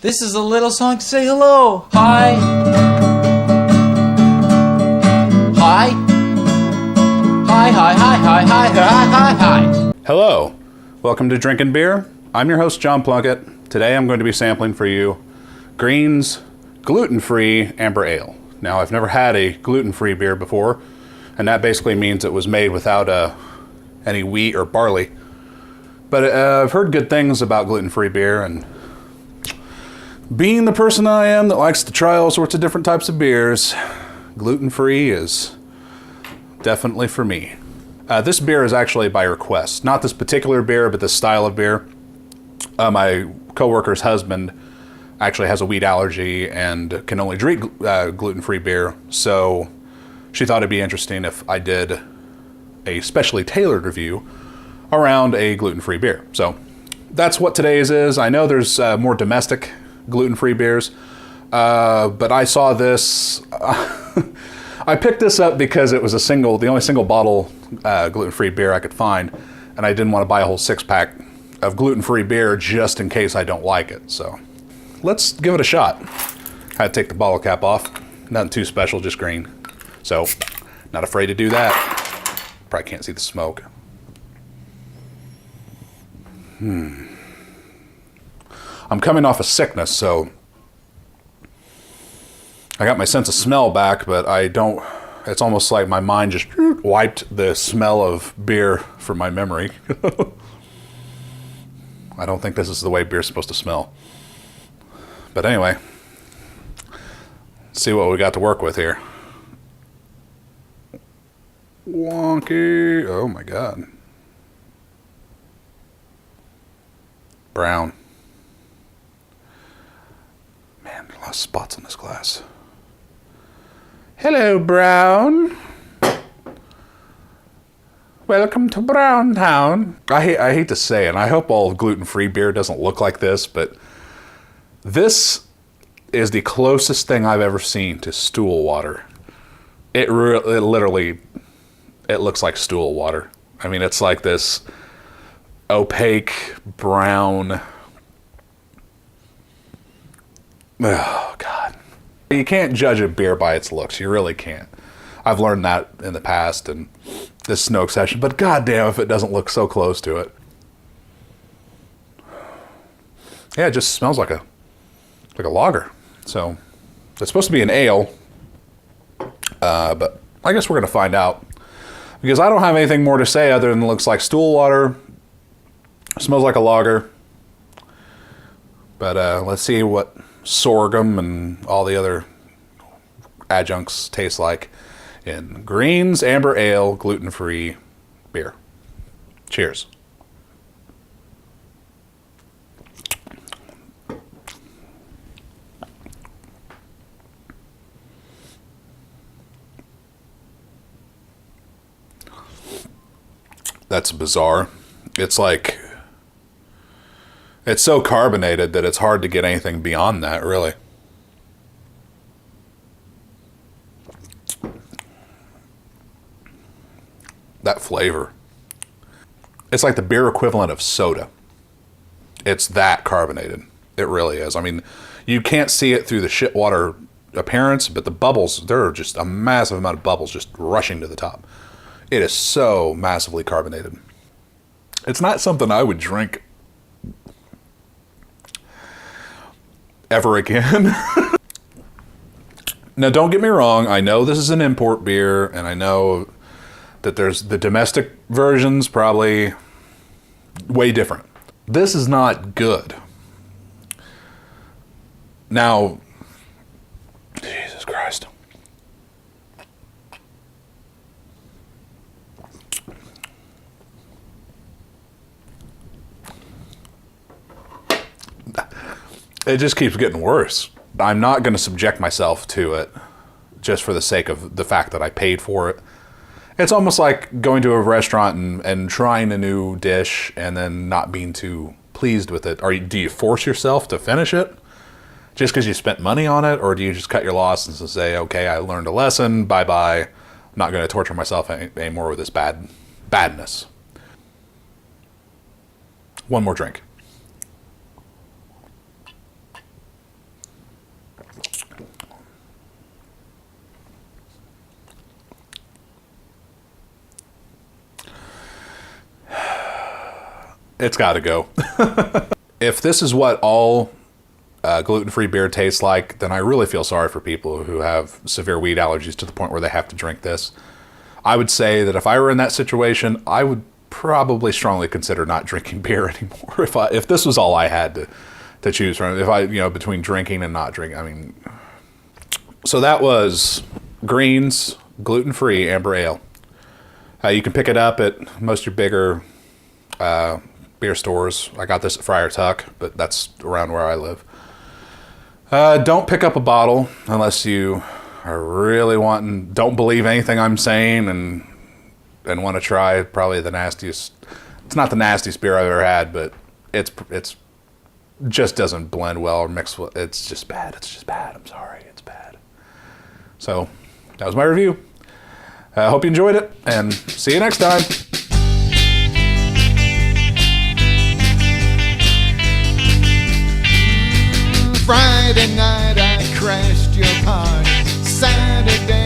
This is a little song to say hello. Hi. Hi. Hi, hi, hi, hi, hi, hi, hi, hi. Hello. Welcome to Drinkin Beer. I'm your host, John Plunkett. Today I'm going to be sampling for you Green's gluten-free amber ale. Now, I've never had a gluten-free beer before, and that basically means it was made without any wheat or barley. But I've heard good things about gluten-free beer, and being the person I am that likes to try all sorts of different types of beers, gluten-free is definitely for me. This beer is actually by request. Not this particular beer, but this style of beer. My coworker's husband actually has a wheat allergy and can only drink gluten-free beer, so she thought it'd be interesting if I did a specially tailored review around a gluten-free beer. So that's what today's is. I know there's more domestic gluten-free beers, but I saw this. I picked this up because it was the only single bottle gluten-free beer I could find, and I didn't want to buy a whole six-pack of gluten-free beer just in case I don't like it. So let's give it a shot. I had to take the bottle cap off. Nothing too special, just green. So not afraid to do that. Probably can't see the smoke. I'm coming off a sickness, so I got my sense of smell back, but I don't. It's almost like my mind just wiped the smell of beer from my memory. I don't think this is the way beer's supposed to smell. But anyway, let's see what we got to work with here. Wonky. Oh my God. Brown. Man, a lot of spots on this glass. Hello, Brown. Welcome to Brown Town. I hate to say it, and I hope all gluten-free beer doesn't look like this, but this is the closest thing I've ever seen to stool water. It literally looks like stool water. I mean, it's like this opaque brown. Oh God. You can't judge a beer by its looks. You really can't. I've learned that in the past, and this is no exception, but goddamn if it doesn't look so close to it. Yeah, it just smells like a lager. So it's supposed to be an ale, but I guess we're gonna find out, because I don't have anything more to say other than it looks like stool water, smells like a lager. But let's see what sorghum and all the other adjuncts taste like in Green's Amber Ale gluten-free beer. Cheers. That's bizarre. It's like, it's so carbonated that it's hard to get anything beyond that, really. That flavor. It's like the beer equivalent of soda. It's that carbonated. It really is. I mean, you can't see it through the shitwater appearance, but the bubbles, there are just a massive amount of bubbles just rushing to the top. It is so massively carbonated. It's not something I would drink ever again. Now, don't get me wrong. I know this is an import beer, and I know that there's the domestic versions probably way different. This is not good. Now, Jesus Christ. It just keeps getting worse. I'm not going to subject myself to it just for the sake of the fact that I paid for it. It's almost like going to a restaurant and trying a new dish and then not being too pleased with it. Do you force yourself to finish it just because you spent money on it? Or do you just cut your losses and say, okay, I learned a lesson, bye-bye. I'm not going to torture myself anymore with this badness. One more drink. it's got to go. If this is what all gluten-free beer tastes like, then I really feel sorry for people who have severe wheat allergies to the point where they have to drink this. I would say that if I were in that situation, I would probably strongly consider not drinking beer anymore. If this was all I had to choose from, between drinking and not drinking. I mean, so that was Green's gluten-free amber ale. You can pick it up at most of your bigger beer stores. I got this at Friar Tuck, but that's around where I live. Don't pick up a bottle unless you are really don't believe anything I'm saying and want to try probably the nastiest. It's not the nastiest beer I've ever had, but it's just doesn't blend well or mix well. It's just bad. It's just bad. I'm sorry. It's bad. So that was my review. I hope you enjoyed it, and see you next time. Friday night I crashed your party. Saturday